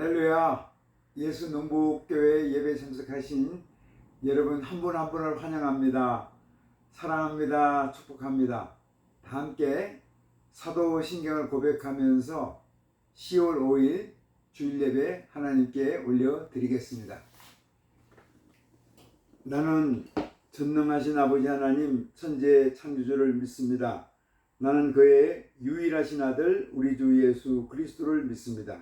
할렐루야. 예수 농복교회 예배 참석하신 여러분 한 분 한 분을 환영합니다. 사랑합니다. 축복합니다. 다 함께 사도신경을 고백하면서 10월 5일 주일 예배 하나님께 올려드리겠습니다. 나는 전능하신 아버지 하나님 천지의 창조주를 믿습니다. 나는 그의 유일하신 아들 우리 주 예수 그리스도를 믿습니다.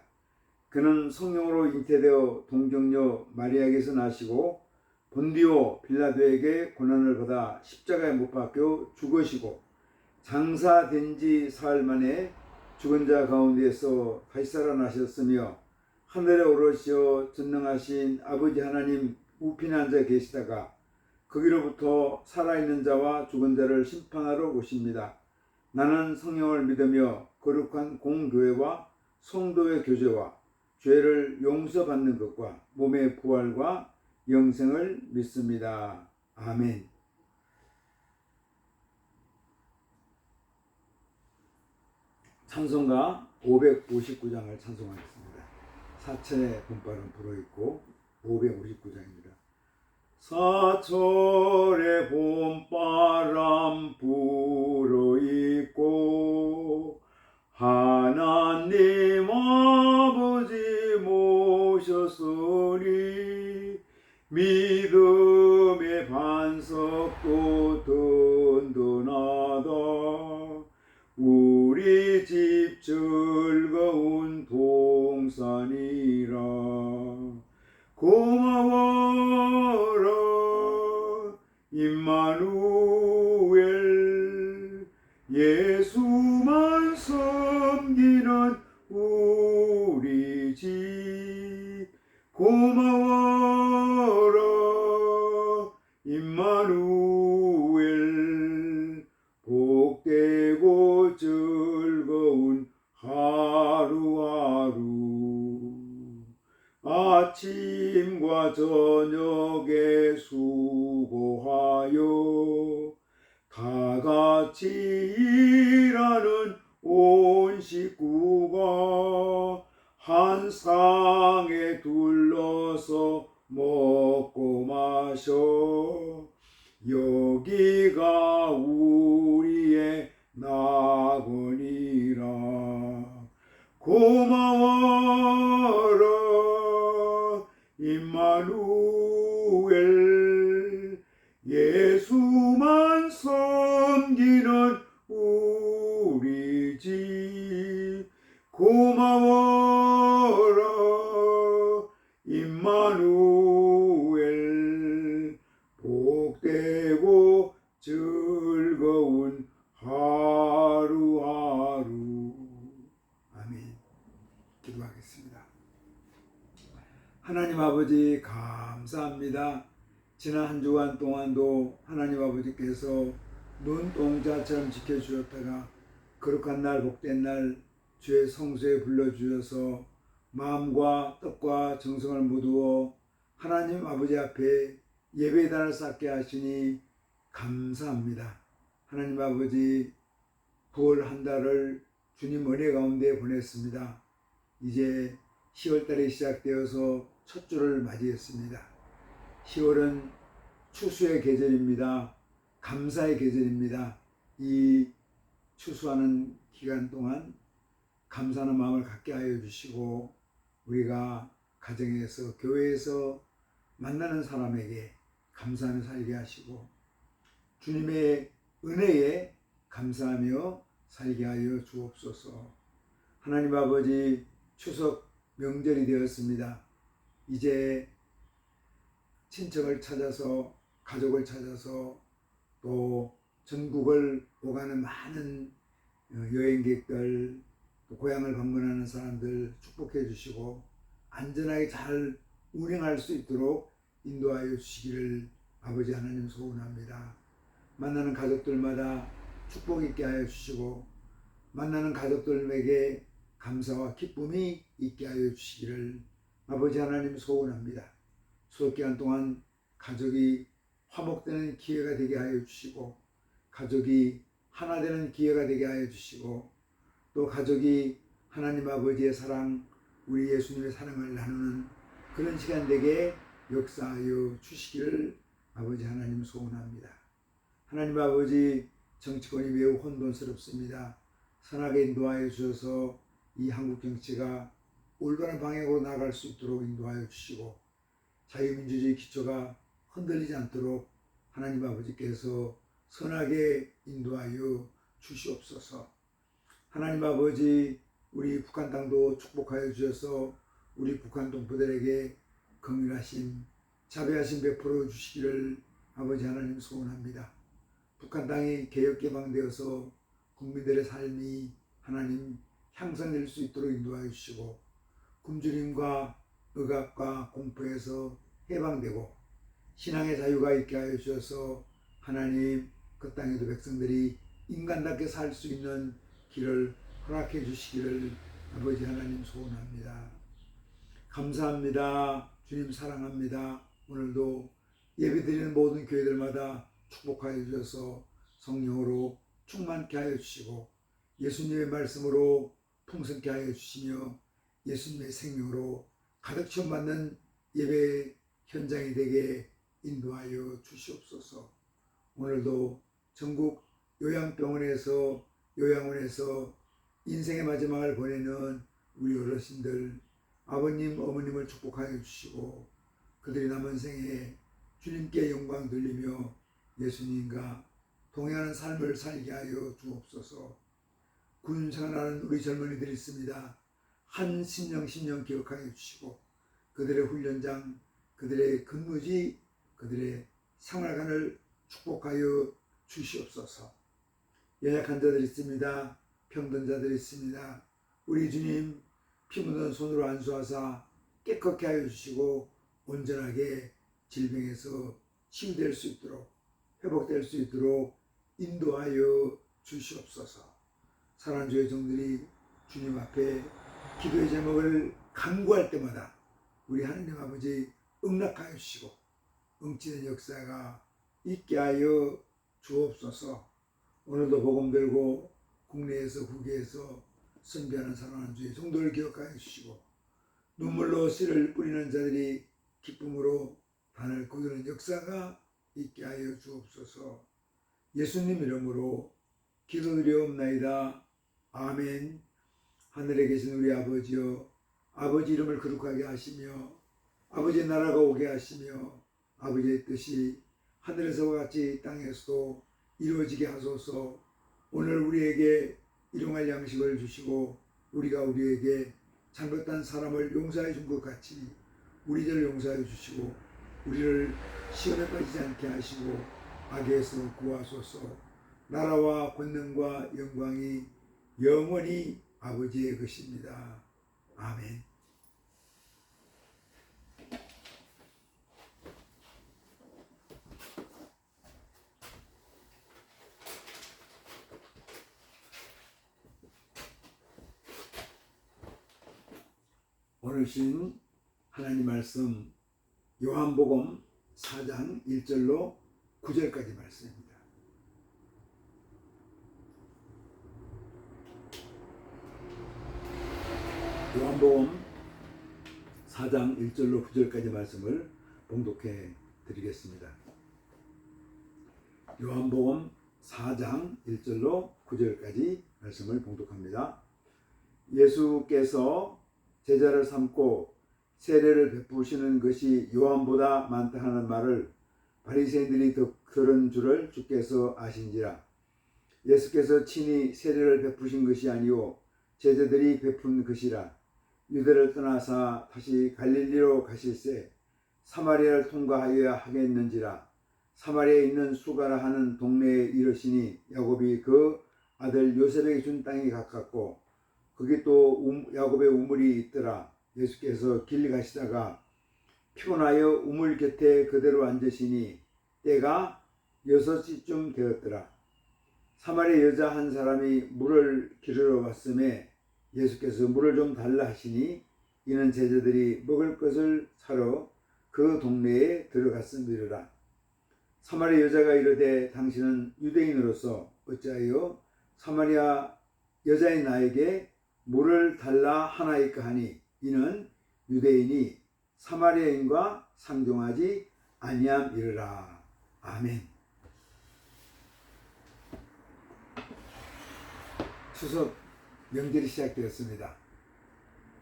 그는 성령으로 잉태되어 동정녀 마리아에게서 나시고 본디오 빌라도에게 고난을 받아 십자가에 못 박혀 죽으시고 장사된 지 사흘 만에 죽은 자 가운데에서 다시 살아나셨으며 하늘에 오르시어 전능하신 아버지 하나님 우편에 앉아 계시다가 거기로부터 살아있는 자와 죽은 자를 심판하러 오십니다. 나는 성령을 믿으며 거룩한 공교회와 성도의 교제와 죄를 용서받는 것과 몸의 부활과 영생을 믿습니다. 아멘. 찬송가 559장을 찬송하겠습니다. 사천의 봄바람 불어있고 559장입니다. 사철의 봄바람 불어있고 하나님 아버지 모셨으니 믿음의 반석도 든든하다. 우리 집 즐거운 동산이라. 고마워라 임마누엘. 예수만 섬기는 우리 집. 고마워라 임마누엘. 복되고 즐거운 하루하루. 아침과 저녁에 수고하여 다같이 일하는 온 식구가 한 상에 둘러서 먹고 마셔. 여기가 우리의 낙원이라. 고마워라 임마누엘. 예수만 섬기는 우리 집. 고마워라 임마누엘. 복되고 즐거운 하루하루. 아멘. 기도하겠습니다. 하나님 아버지 감사합니다. 지난 한 주간 동안도 하나님 아버지께서 눈동자처럼 지켜주셨다가 거룩한 날 복된 날 주의 성소에 불러주셔서 마음과 뜻과 정성을 모두어 하나님 아버지 앞에 예배단을 쌓게 하시니 감사합니다. 하나님 아버지 9월 한 달을 주님 은혜 가운데 보냈습니다. 이제 10월달이 시작되어서 첫 주를 맞이했습니다. 10월은 추수의 계절입니다. 감사의 계절입니다. 이 추수하는 기간 동안 감사하는 마음을 갖게 하여 주시고 우리가 가정에서 교회에서 만나는 사람에게 감사하며 살게 하시고 주님의 은혜에 감사하며 살게 하여 주옵소서. 하나님 아버지 추석 명절이 되었습니다. 이제 친척을 찾아서 가족을 찾아서 또 전국을 오가는 많은 여행객들 또 고향을 방문하는 사람들 축복해 주시고 안전하게 잘 운행할 수 있도록 인도하여 주시기를 아버지 하나님 소원합니다. 만나는 가족들마다 축복 있게 하여 주시고 만나는 가족들에게 감사와 기쁨이 있게 하여 주시기를 아버지 하나님 소원합니다. 수업 기간 동안 가족이 화목되는 기회가 되게 하여 주시고 가족이 하나 되는 기회가 되게 하여 주시고 또 가족이 하나님 아버지의 사랑 우리 예수님의 사랑을 나누는 그런 시간 되게 역사하여 주시기를 아버지 하나님 소원합니다. 하나님 아버지, 정치권이 매우 혼돈스럽습니다. 선하게 인도하여 주셔서 이 한국 정치가 올바른 방향으로 나아갈 수 있도록 인도하여 주시고, 자유민주주의 기초가 흔들리지 않도록 하나님 아버지께서 선하게 인도하여 주시옵소서. 하나님 아버지, 우리 북한 땅도 축복하여 주셔서 우리 북한 동포들에게 긍휼하심, 자비하심 베풀어 주시기를 아버지 하나님 소원합니다. 북한 땅이 개혁 개방되어서 국민들의 삶이 하나님 향상될 수 있도록 인도하여 주시고, 굶주림과 억압과 공포에서 해방되고 신앙의 자유가 있게 하여 주셔서 하나님 그 땅에도 백성들이 인간답게 살 수 있는 길을 허락해 주시기를 아버지 하나님 소원합니다. 감사합니다. 주님 사랑합니다. 오늘도 예배드리는 모든 교회들마다 축복하여 주셔서 성령으로 충만케 하여 주시고, 예수님의 말씀으로 풍성케 하여 주시며 예수님의 생명으로 가득 채움받는 예배 현장이 되게 인도하여 주시옵소서. 오늘도 전국 요양병원에서 요양원에서 인생의 마지막을 보내는 우리 어르신들, 아버님 어머님을 축복하여 주시고, 그들이 남은 생에 주님께 영광 돌리며 예수님과 동행하는 삶을 살게 하여 주옵소서. 군 생활하는 우리 젊은이들이 있습니다. 한 심령 기억하여 주시고, 그들의 훈련장, 그들의 근무지, 그들의 생활관을 축복하여 주시옵소서. 연약한 자들이 있습니다. 병든 자들이 있습니다. 우리 주님 피 묻은 손으로 안수하사 깨끗게 하여 주시고, 온전하게 질병에서 치유될 수 있도록, 회복될 수 있도록 인도하여 주시옵소서. 사랑하는 주의 종들이 주님 앞에 기도의 제목을 간구할 때마다 우리 하나님 아버지 응답하여 주시고 응치는 역사가 있게 하여 주옵소서. 오늘도 복음 들고 국내에서 국외에서 선교하는 사랑하는 주의 종들을 기억하여 주시고, 눈물로 씨를 뿌리는 자들이 기쁨으로 단을 거두는 역사가 있게 하여 주옵소서. 예수님 이름으로 기도드리옵나이다. 아멘. 하늘에 계신 우리 아버지여, 아버지 이름을 거룩하게 하시며 아버지의 나라가 오게 하시며 아버지의 뜻이 하늘에서와 같이 땅에서도 이루어지게 하소서. 오늘 우리에게 일용할 양식을 주시고, 우리가 우리에게 잘못한 사람을 용서해 준 것 같이 우리 죄를 용서해 주시고, 우리를 시험에 빠지지 않게 하시고 악에서 구하소서. 나라와 권능과 영광이 영원히 아버지의 것입니다. 아멘. 오늘 신 하나님 말씀 요한복음 4장 1절로 9절까지 말씀입니다. 요한복음 4장 1절로 9절까지 말씀을 봉독해 드리겠습니다. 요한복음 4장 1절로 9절까지 말씀을 봉독합니다. 예수께서 제자를 삼고 세례를 베푸시는 것이 요한보다 많다 하는 말을 바리새인들이 들은 줄을 주께서 아신지라. 예수께서 친히 세례를 베푸신 것이 아니요 제자들이 베푼 것이라. 유대를 떠나사 다시 갈릴리로 가실새 사마리아를 통과하여야 하겠는지라. 사마리아에 있는 수가라 하는 동네에 이르시니 야곱이 그 아들 요셉에게 준 땅이 가깝고 거기 또 야곱의 우물이 있더라. 예수께서 길 가시다가 피곤하여 우물 곁에 그대로 앉으시니 때가 6시쯤 되었더라. 사마리아 여자 한 사람이 물을 기르러 왔음에 예수께서 물을 좀 달라 하시니 이는 제자들이 먹을 것을 사러 그 동네에 들어갔음이라. 사마리아 여자가 이르되 당신은 유대인으로서 어찌하여 사마리아 여자인 나에게 물을 달라 하나이까 하니 이는 유대인이 사마리아인과 상종하지 아니함이르라. 아멘. 추석 명절이 시작되었습니다.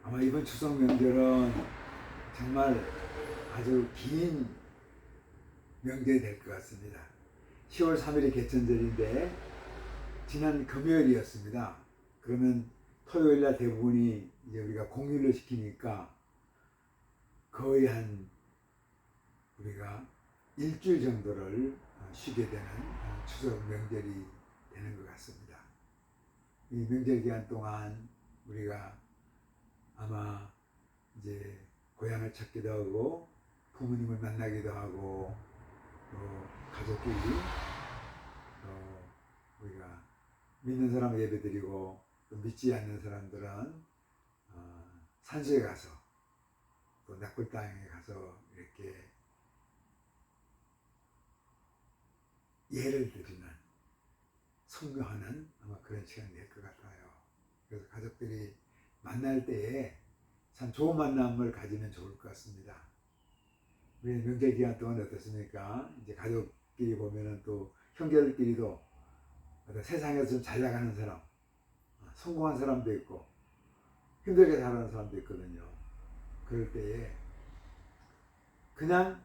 아마 이번 추석 명절은 정말 아주 긴 명절이 될 것 같습니다. 10월 3일이 개천절인데 지난 금요일이었습니다. 그러면 토요일날 대부분이 이제 우리가 공휴일로 시키니까 거의 한 우리가 일주일 정도를 쉬게 되는 추석 명절이 되는 것 같습니다. 이 명절 기간 동안 우리가 아마 이제 고향을 찾기도 하고 부모님을 만나기도 하고 또 가족끼리 또 우리가 믿는 사람 예배드리고 또 믿지 않는 사람들은 산소에 가서 또 낙골 땅에 가서 이렇게 예를 드리는 성교하는 아마 그런 시간이 될 것 같아요. 그래서 가족들이 만날 때에 참 좋은 만남을 가지면 좋을 것 같습니다. 우리 명절 기간 동안 어떻습니까? 이제 가족끼리 보면은 또 형제들끼리도 세상에서 좀 잘 나가는 사람, 성공한 사람도 있고 힘들게 살아가는 사람도 있거든요. 그럴 때에 그냥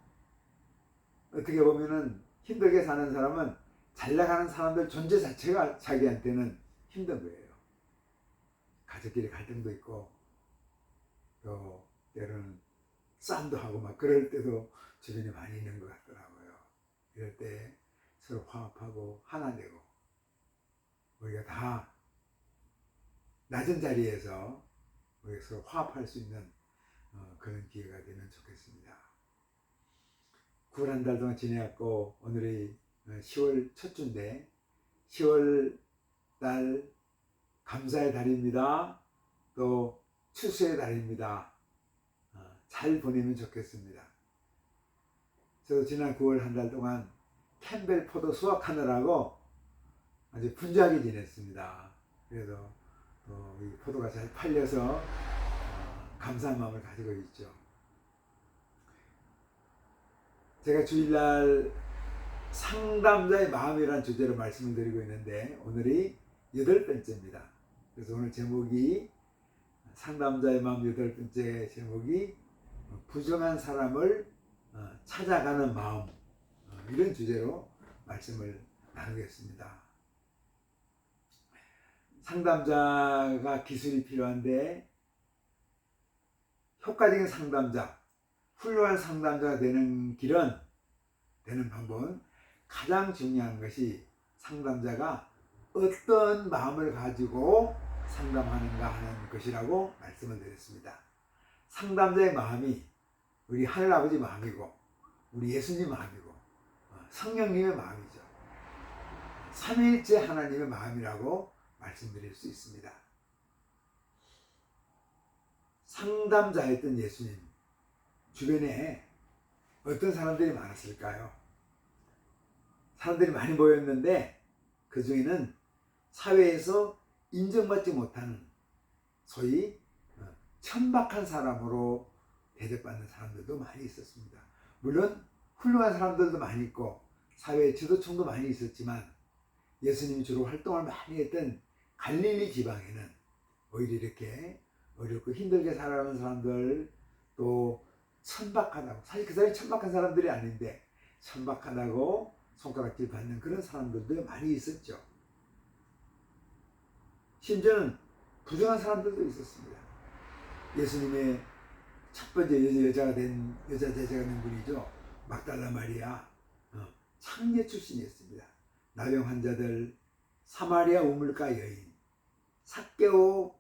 어떻게 보면은 힘들게 사는 사람은 잘 나가는 사람들 존재 자체가 자기한테는 힘든 거예요. 가족끼리 갈등도 있고 또 때로는 싸움도 하고 막 그럴 때도 주변에 많이 있는 것 같더라고요. 이럴 때 서로 화합하고 하나 되고 우리가 다 낮은 자리에서 우리가 서로 화합할 수 있는 그런 기회가 되면 좋겠습니다. 9월 한 달 동안 지내왔고 오늘이 10월 첫 주인데 10월 달 감사의 달입니다. 또 추수의 달입니다. 잘 보내면 좋겠습니다. 저도 지난 9월 한 달 동안 캠벨 포도 수확하느라고 아주 분주하게 지냈습니다. 그래서 이 포도가 잘 팔려서 감사한 마음을 가지고 있죠. 제가 주일날 상담자의 마음이라는 주제로 말씀을 드리고 있는데 오늘이 8번째입니다. 그래서 오늘 제목이 상담자의 마음 8번째 제목이 부정한 사람을 찾아가는 마음, 이런 주제로 말씀을 나누겠습니다. 상담자가 기술이 필요한데 효과적인 상담자, 훌륭한 상담자가 되는 방법은 가장 중요한 것이 상담자가 어떤 마음을 가지고 상담하는가 하는 것이라고 말씀을 드렸습니다. 상담자의 마음이 우리 하늘아버지 마음이고 우리 예수님 마음이고 성령님의 마음이죠. 삼위일체 하나님의 마음이라고 말씀드릴 수 있습니다. 상담자였던 예수님 주변에 어떤 사람들이 많았을까요? 사람들이 많이 모였는데 그 중에는 사회에서 인정받지 못하는 소위 천박한 사람으로 대접받는 사람들도 많이 있었습니다. 물론 훌륭한 사람들도 많이 있고 사회의 지도층도 많이 있었지만 예수님이 주로 활동을 많이 했던 갈릴리 지방에는 오히려 이렇게 어렵고 힘들게 살아가는 사람들, 또 천박하다고, 사실 그 사람이 천박한 사람들이 아닌데 천박하다고 손가락질 받는 그런 사람들도 많이 있었죠. 심지어는 부정한 사람들도 있었습니다. 예수님의 첫 번째 여자 제자가 된 분이죠. 막달라 마리아, 창녀 출신이었습니다. 나병 환자들, 사마리아 우물가 여인, 삭개오,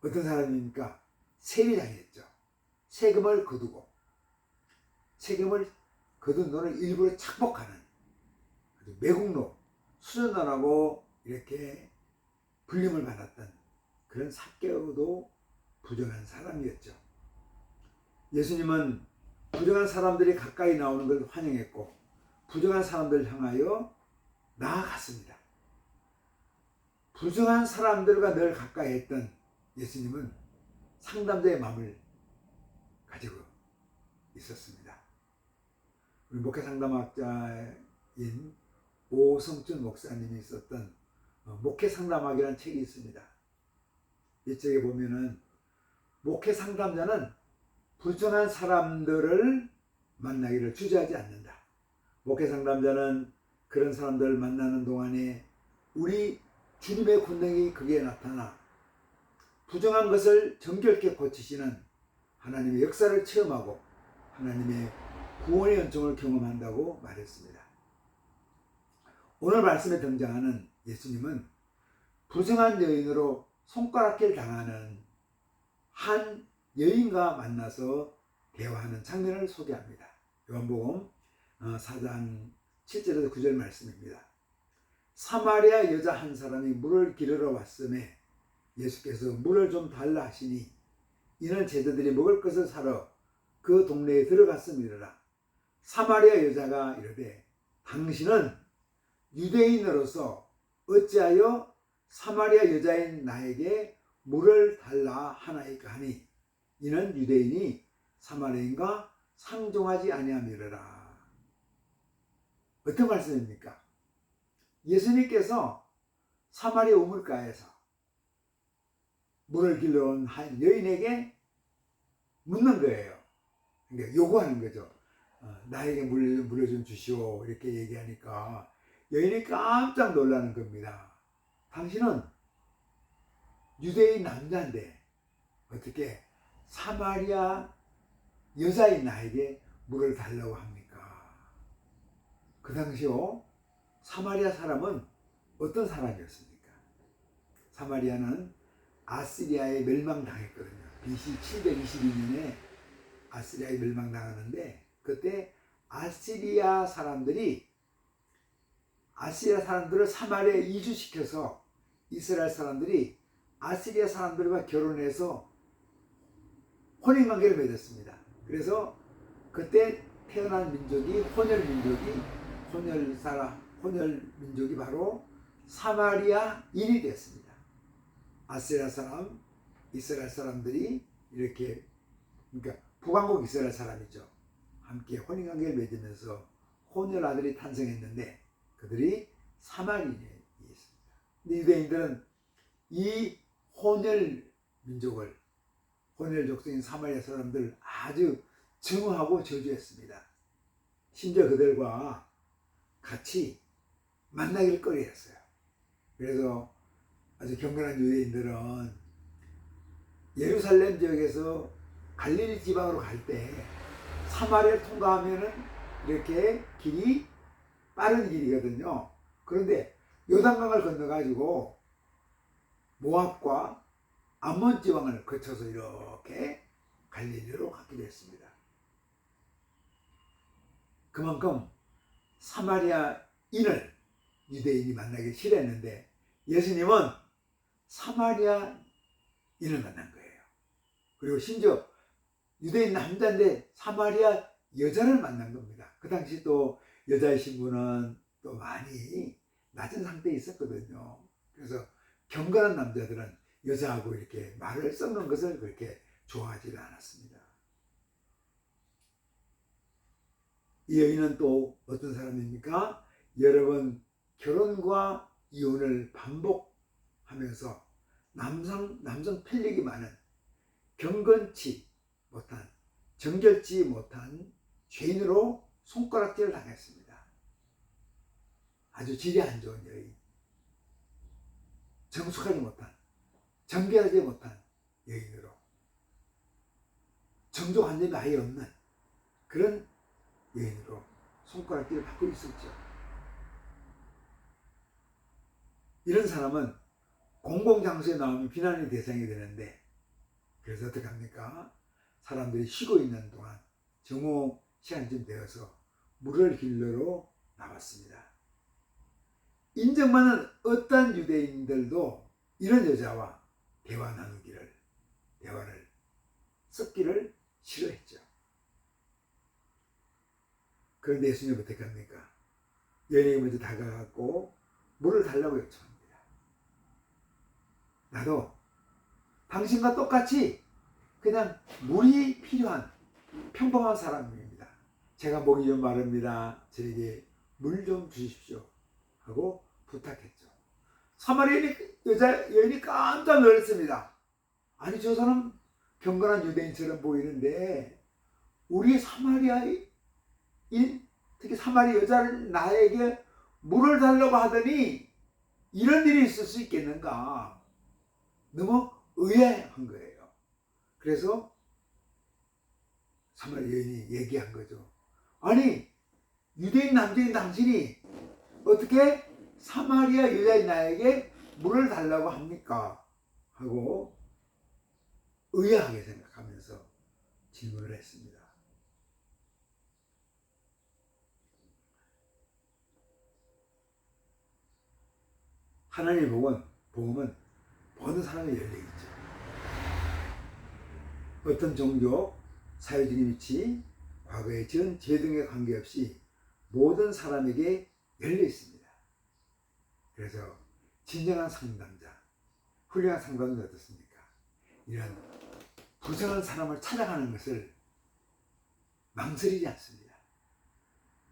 어떤 사람입니까? 세리장이었죠. 세금을 거두고 세금을 거둔 돈을 일부러 착복하는 아주 매국노, 수전노라고 이렇게 불림을 받았던 그런 삭개오도 부정한 사람이었죠. 예수님은 부정한 사람들이 가까이 나오는 걸 환영했고 부정한 사람들을 향하여 나아갔습니다. 부정한 사람들과 늘 가까이 했던 예수님은 상담자의 마음을 가지고 있었습니다. 우리 목회 상담학자인 오성춘 목사님이 썼던 목회 상담학이라는 책이 있습니다. 이 책에 보면은 목회 상담자는 불순한 사람들을 만나기를 주저하지 않는다. 목회 상담자는 그런 사람들을 만나는 동안에 우리 주님의 권능이 그게 나타나 부정한 것을 정결케 고치시는 하나님의 역사를 체험하고 하나님의 구원의 은총을 경험한다고 말했습니다. 오늘 말씀에 등장하는 예수님은 부정한 여인으로 손가락질 당하는 한 여인과 만나서 대화하는 장면을 소개합니다. 요한복음 4장 7절에서 9절 말씀입니다. 사마리아 여자 한 사람이 물을 기르러 왔음에 예수께서 물을 좀 달라 하시니 이는 제자들이 먹을 것을 사러 그 동네에 들어갔음이라. 사마리아 여자가 이르되 당신은 유대인으로서 어찌하여 사마리아 여자인 나에게 물을 달라 하나이까 하니 이는 유대인이 사마리아인과 상종하지 아니함이라. 어떤 말씀입니까? 예수님께서 사마리아 우물가에서 물을 길러 온 한 여인에게 묻는 거예요. 그러니까 요구하는 거죠. 나에게 물을 좀 주시오 이렇게 얘기하니까 여인이 깜짝 놀라는 겁니다. 당신은 유대인 남자인데 어떻게 사마리아 여자인 나에게 물을 달라고 합니까? 그 당시요 사마리아 사람은 어떤 사람이었습니까? 사마리아는 아시리아에 멸망당했거든요. BC 722년에 아시리아에 멸망당하는데 그때 아시리아 사람들을 사마리아에 이주시켜서 이스라엘 사람들이 아시리아 사람들과 결혼해서 혼인관계를 맺었습니다. 그래서 그때 태어난 민족이 혼혈민족이 바로 사마리아인이 되었습니다. 아시리아 사람, 이스라엘 사람들이 이렇게 그러니까 북왕국 이스라엘 사람이죠. 함께 혼인관계를 맺으면서 혼혈 아들이 탄생했는데 그들이 사마리아인이었습니다. 근데 유대인들은 이 혼혈 민족을 혼혈 족속인 사마리아 사람들을 아주 증오하고 저주했습니다. 심지어 그들과 같이 만나길 꺼려했어요. 그래서 아주 경건한 유대인들은 예루살렘 지역에서 갈릴리 지방으로 갈 때 사마리아를 통과하면은 이렇게 길이 빠른 길이거든요. 그런데 요단강을 건너가지고 모압과 암몬 지방을 거쳐서 이렇게 갈릴리로 가기로 했습니다. 그만큼 사마리아인을 유대인이 만나기 싫어했는데 예수님은 사마리아인을 만난 거예요. 그리고 심지어 유대인 남자인데 사마리아 여자를 만난 겁니다. 그 당시 또 여자의 신분은 또 많이 낮은 상태에 있었거든요. 그래서 경건한 남자들은 여자하고 이렇게 말을 섞는 것을 그렇게 좋아하지 않았습니다. 이 여인은 또 어떤 사람입니까? 여러 번 결혼과 이혼을 반복하면서 남성 편력이 많은 경건치 못한 정결치 못한 죄인으로 손가락질을 당했습니다. 아주 질이 안 좋은 여인, 정숙하지 못한 정결하지 못한 여인으로 정조 관념이 아예 없는 그런 여인으로 손가락질을 받고 있었죠. 이런 사람은 공공장소에 나오면 비난의 대상이 되는데 그래서 어떻게 합니까? 사람들이 쉬고 있는 동안 정오 시간쯤 되어서 물을 길러러 나왔습니다. 인정받는 어떤 유대인들도 이런 여자와 대화를 섞기를 싫어했죠. 그런데 예수님은 어떻게 합니까? 여인에게 먼저 다가갔고 물을 달라고 요청합니다. 나도 당신과 똑같이 그냥 물이 필요한 평범한 사람입니다. 제가 목이 좀 마릅니다. 저에게 물 좀 주십시오 하고 부탁했죠. 사마리아 여인이 깜짝 놀랐습니다. 아니 저 사람 경건한 유대인처럼 보이는데 우리 사마리아인, 특히 사마리아 여자를 나에게 물을 달라고 하더니 이런 일이 있을 수 있겠는가. 너무 의아한 거예요. 그래서 사마리아 여인이 얘기한 거죠. 아니 유대인 남자인 당신이 어떻게 사마리아 여자인 나에게 물을 달라고 합니까? 하고 의아하게 생각하면서 질문을 했습니다. 하나님의 복음은 모든 사람에 열려있죠. 어떤 종교, 사회적인 위치, 과거의 지은 죄 등에 관계없이 모든 사람에게 열려있습니다. 그래서 진정한 상담자, 훌륭한 상담은 어떻습니까? 이런 부정한 사람을 찾아가는 것을 망설이지 않습니다.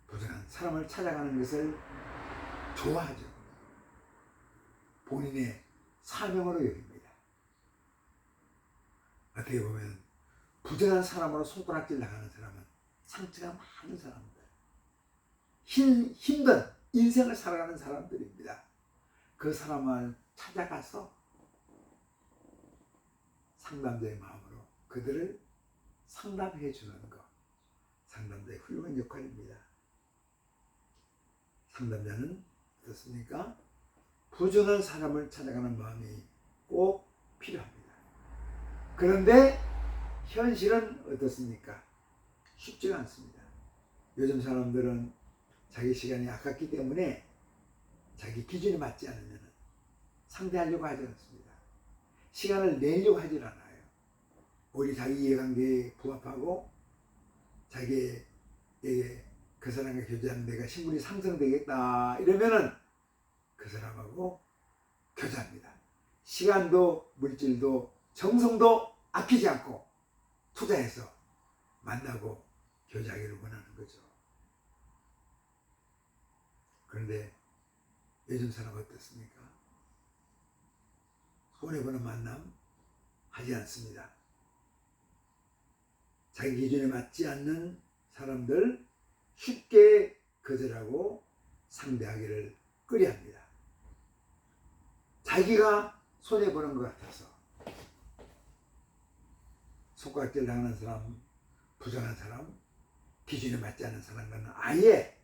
부정한 사람을 찾아가는 것을 좋아하죠. 본인의 사명으로 여깁니다. 어떻게 보면 부정한 사람으로 손가락질 나가는 사람은 상처가 많은 사람들, 힘든 인생을 살아가는 사람들입니다. 그 사람을 찾아가서 상담자의 마음으로 그들을 상담해 주는 것, 상담자의 훌륭한 역할입니다. 상담자는 어떻습니까? 부정한 사람을 찾아가는 마음이 꼭 필요합니다. 그런데 현실은 어떻습니까? 쉽지가 않습니다. 요즘 사람들은 자기 시간이 아깝기 때문에 자기 기준에 맞지 않으면 상대하려고 하지 않습니다. 시간을 내려고 하질 않아요. 오히려 자기 이해관계에 부합하고 자기에게 그 사람과 교제하는 내가 신분이 상승되겠다 이러면은 그 사람하고 교제합니다. 시간도 물질도 정성도 아끼지 않고 투자해서 만나고 교제하기를 원하는 거죠. 그런데 요즘 사람 어떻습니까? 손해보는 만남 하지 않습니다. 자기 기준에 맞지 않는 사람들 쉽게 거절하고 상대하기를 꺼려합니다. 자기가 손해보는 것 같아서 손가락질 당하는 사람, 부정한 사람, 기준에 맞지 않는 사람과는 아예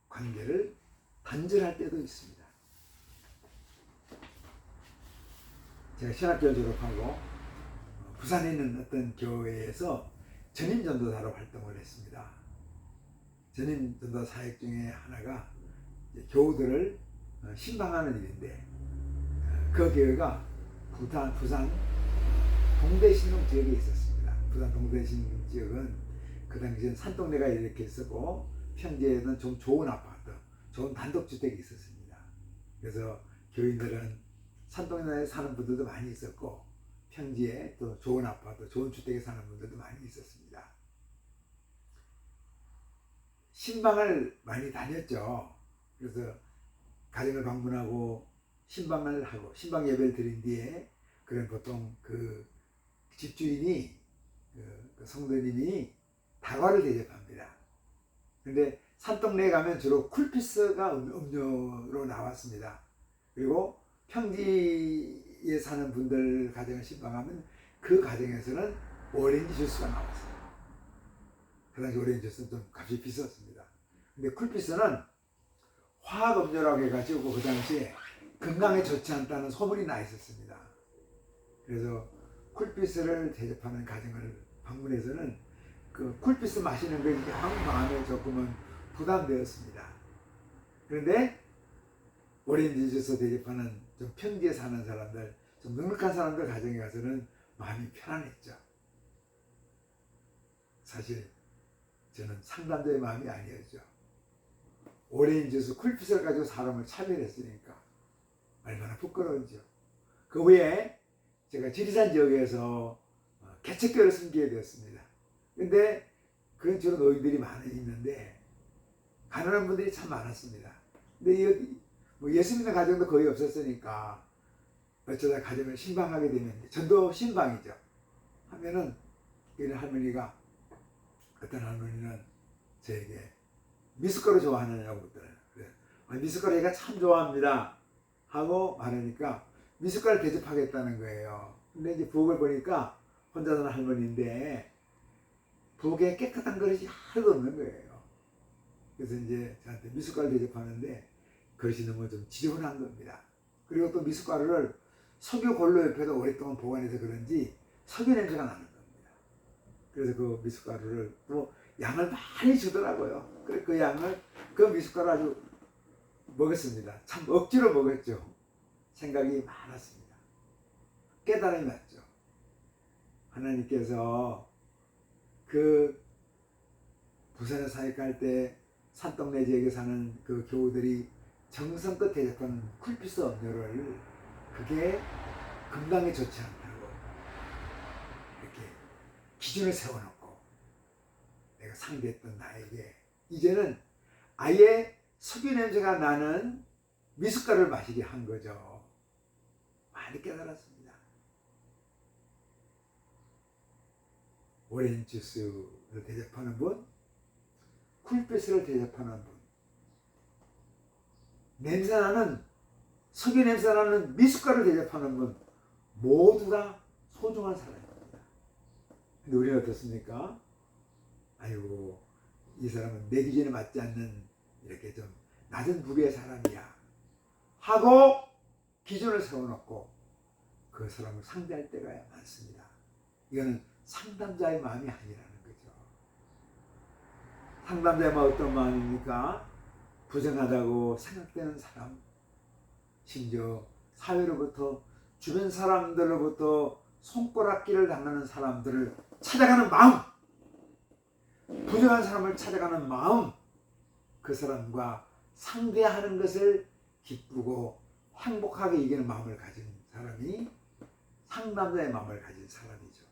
관계를 단절할 때도 있습니다. 제가 신학교를 졸업하고 부산에 있는 어떤 교회에서 전임전도사로 활동을 했습니다. 전임전도 사역 중에 하나가 교우들을 신방하는 일인데 그 교회가 부산 동대신동 지역에 있었습니다. 부산 동대신동 지역은 그 당시엔 산동네가 이렇게 있었고 평지에는 좀 좋은 아파트, 좋은 단독주택이 있었습니다. 그래서 교인들은 산동네에 사는 분들도 많이 있었고 평지에 또 좋은 아파트, 좋은 주택에 사는 분들도 많이 있었습니다. 신방을 많이 다녔죠. 그래서 가정을 방문하고 신방을 하고 신방 예배를 드린 뒤에 그런 보통 그 집주인이 그 성도님이 다과를 대접합니다. 그런데 산동네에 가면 주로 쿨피스가 음료로 나왔습니다. 그리고 평지에 사는 분들 가정을 신방하면 그 가정에서는 오렌지 주스가 나왔어요. 그 당시 오렌지 주스는 좀 값이 비쌌습니다. 근데 쿨피스는 화학 음료라고 해가지고 그 당시에 건강에 좋지 않다는 소문이 나 있었습니다. 그래서 쿨피스를 대접하는 가정을 방문해서는 그 쿨피스 마시는 게 영 마음에 조금은 부담되었습니다. 그런데 오렌지 주스 대접하는 좀 평지에 사는 사람들, 좀 넉넉한 사람들 가정에 가서는 마음이 편안했죠. 사실 저는 상담자의 마음이 아니었죠. 오렌지 주스 쿨피스를 가지고 사람을 차별했으니까 얼마나 부끄러운지요. 그 후에 제가 지리산 지역에서 개척교회를 섬기게 되었습니다. 근데 그런 주로 노인들이 많이 있는데 가난한 분들이 참 많았습니다. 근데 여기 뭐 예수 믿는 가정도 거의 없었으니까 어쩌다 가정을 신방하게 되면 전도 신방이죠. 하면은 이런 할머니가 어떤 할머니는 저에게 미숫가루 좋아하느냐고 묻더라고요. 그래서 미숫가루 얘가 참 좋아합니다 하고 말하니까 미숫가루 대접하겠다는 거예요. 근데 이제 부엌을 보니까 혼자 사는 할머니인데 부엌에 깨끗한 그릇이 하나도 없는 거예요. 그래서 이제 저한테 미숫가루 대접하는데 그릇이 너무 좀 지저분한 겁니다. 그리고 또 미숫가루를 석유 골로 옆에도 오랫동안 보관해서 그런지 석유 냄새가 나는 겁니다. 그래서 그 미숫가루를 또 양을 많이 주더라고요. 그래서 그 양을 그 미숫가루 아주 먹었습니다. 참 억지로 먹었죠. 생각이 많았습니다. 깨달음이 왔죠. 하나님께서 그 부산에 사역할 때 산동네 지역에 사는 그 교우들이 정성껏 대접하는 쿨피스 음료를 그게 건강에 좋지 않다고 이렇게 기준을 세워놓고 내가 상대했던 나에게 이제는 아예 석유 냄새가 나는 미숫가루를 마시게 한 거죠. 많이 깨달았습니다. 오렌지 주스를 대접하는 분, 쿨피스를 대접하는 분, 냄새나는 석유 냄새나는 미숫가루를 대접하는 분 모두 다 소중한 사람입니다. 근데 우리는 어떻습니까? 아이고 이 사람은 내 기준에 맞지 않는 이렇게 좀 낮은 부류의 사람이야 하고 기준을 세워놓고 그 사람을 상대할 때가 많습니다. 이거는 상담자의 마음이 아니라는 거죠. 상담자의 마음 어떤 마음입니까? 부정하다고 생각되는 사람, 심지어 사회로부터 주변 사람들로부터 손가락질을 당하는 사람들을 찾아가는 마음, 부정한 사람을 찾아가는 마음, 그 사람과 상대하는 것을 기쁘고 행복하게 이기는 마음을 가진 사람이 상담자의 마음을 가진 사람이죠.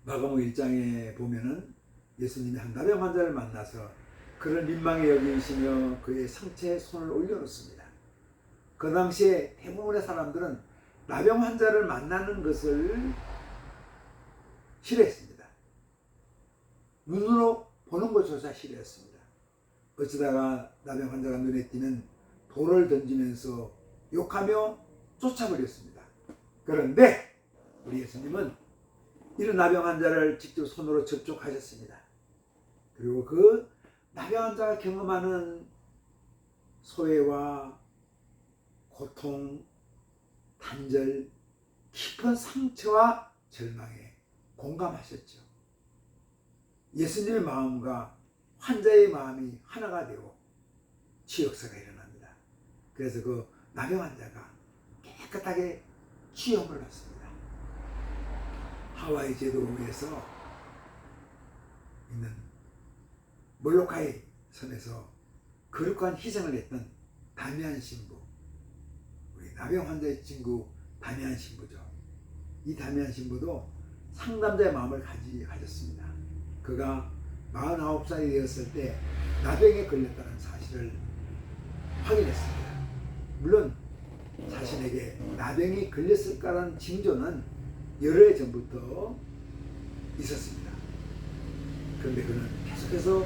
마가복음 1장에 보면은 예수님이 한 나병 환자를 만나서 그를 민망히 여기시며 그의 상체에 손을 올려놓습니다. 그 당시에 대부분의 사람들은 나병 환자를 만나는 것을 싫어했습니다. 눈으로 보는 것조차 싫어했습니다. 어쩌다가 나병 환자가 눈에 띄면 돌을 던지면서 욕하며 쫓아버렸습니다. 그런데 우리 예수님은 이런 나병 환자를 직접 손으로 접촉하셨습니다. 그리고 그 나병 환자가 경험하는 소외와 고통, 단절, 깊은 상처와 절망에 공감하셨죠. 예수님의 마음과 환자의 마음이 하나가 되고 치유역사가 일어납니다. 그래서 그 나병 환자가 깨끗하게 치유함을 받습니다. 하와이 제도에서 있는 몰로카이 섬에서 거룩한 희생을 했던 다미안 신부, 우리 나병 환자의 친구 다미안 신부죠. 이 다미안 신부도 상담자의 마음을 가졌습니다. 그가 49살이 되었을 때 나병에 걸렸다는 사실을 확인했습니다. 물론 자신에게 나병이 걸렸을까라는 징조는 여러 해 전부터 있었습니다. 그런데 그는 계속해서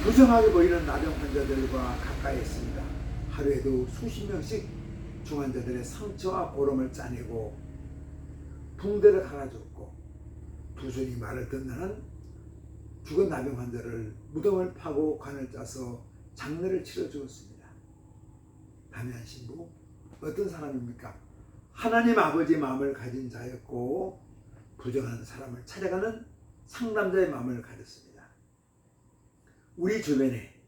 부정하게 보이는 나병 환자들과 가까이 했습니다. 하루에도 수십 명씩 중환자들의 상처와 고름을 짜내고 붕대를 갈아줬고 부순히 말을 듣는 한 죽은 나병 환자를 무덤을 파고 관을 짜서 장례를 치러 주었습니다. 다미안 신부 어떤 사람입니까? 하나님 아버지 마음을 가진 자였고 부정한 사람을 찾아가는 상담자의 마음을 가졌습니다. 우리 주변에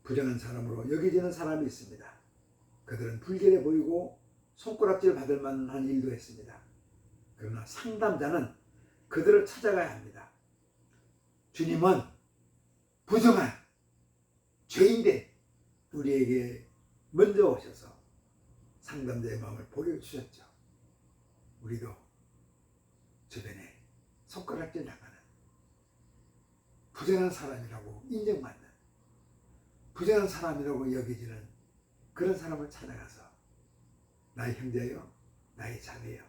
부정한 사람으로 여겨지는 사람이 있습니다. 그들은 불결해 보이고 손가락질 받을 만한 일도 했습니다. 그러나 상담자는 그들을 찾아가야 합니다. 주님은 부정한 죄인된 우리에게 먼저 오셔서 상담자의 마음을 보여주셨죠. 우리도 주변에 손가락질 당하는 부정한 사람이라고 인정받는 부정한 사람이라고 여기지는 그런 사람을 찾아가서 나의 형제요, 나의 자매요,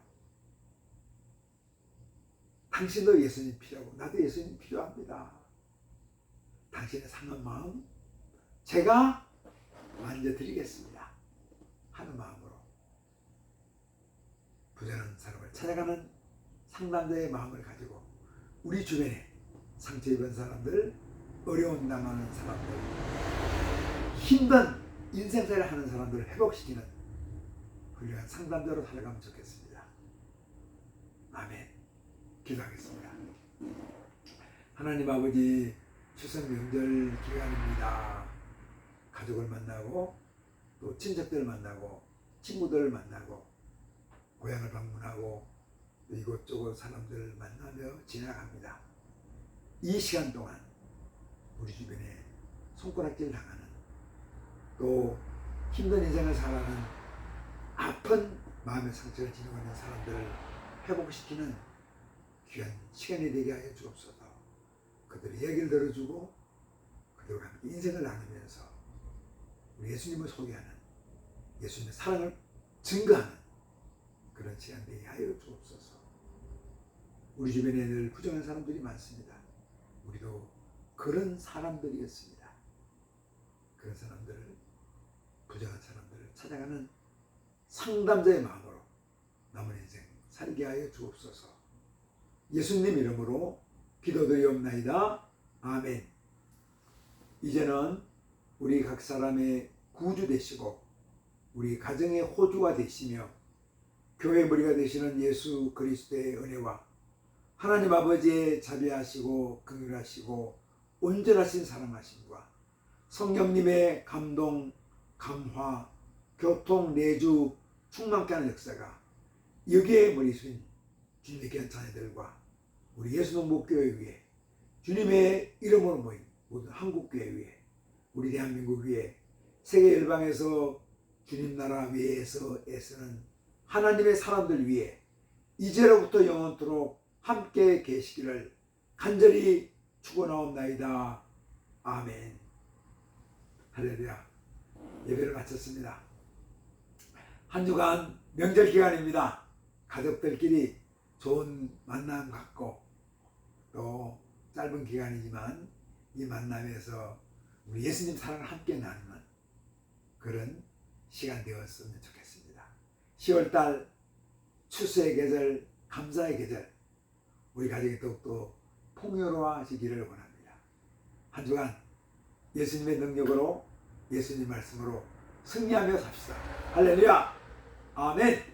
당신도 예수님 필요하고 나도 예수님 필요합니다. 당신의 상한 마음 제가 만져드리겠습니다 하는 마음으로 부정한 사람을 찾아가는 상담자의 마음을 가지고 우리 주변에 상처 입은 사람들, 어려움 당하는 사람들, 힘든 인생살이를 하는 사람들을 회복시키는 훌륭한 상담자로 살아가면 좋겠습니다. 아멘. 기도하겠습니다. 하나님 아버지, 추석 명절 기간입니다. 가족을 만나고 또 친척들을 만나고 친구들을 만나고 고향을 방문하고 이곳저곳 사람들을 만나며 지나갑니다. 이 시간 동안 우리 주변에 손가락질 당하는 또 힘든 인생을 살아가는 아픈 마음의 상처를 지니고 있는 사람들을 회복시키는 귀한 시간이 되게 하여 주옵소서. 그들의 얘기를 들어주고 그들과 함께 인생을 나누면서 우리 예수님을 소개하는 예수님의 사랑을 증거하는 그런 시간 되게 하여 주옵소서. 우리 주변에 늘 부정한 사람들이 많습니다. 우리도 그런 사람들이었습니다. 그런 사람들을, 부정한 사람들을 찾아가는 상담자의 마음으로 남은 인생 살게 하여 주옵소서. 예수님 이름으로 기도드리옵나이다. 아멘. 이제는 우리 각 사람의 구주 되시고 우리 가정의 호주가 되시며 교회 머리가 되시는 예수 그리스도의 은혜와 하나님 아버지의 자비하시고 긍휼하시고 온전하신 사랑하심과 성령님의 감동, 감화, 교통, 내주, 충만케 하는 역사가 여기에 머리수인 주님의 귀한 자녀들과 우리 예수님 목교회 위에 주님의 이름으로 모인 모든 한국교회 위에 우리 대한민국 위에 세계 열방에서 주님 나라 위에서 애쓰는 하나님의 사람들 위에 이제로부터 영원토록 함께 계시기를 간절히 축원하옵나이다. 아멘. 할렐루야. 예배를 마쳤습니다. 한 주간 명절 기간입니다. 가족들끼리 좋은 만남 갖고 또 짧은 기간이지만 이 만남에서 우리 예수님 사랑을 함께 나누는 그런 시간 되었으면 좋겠습니다. 10월달 추수의 계절, 감사의 계절, 우리 가정이 더욱더 풍요로워지기를 원합니다. 한 주간 예수님의 능력으로 예수님 말씀으로 승리하며 삽시다. 할렐루야. 아멘.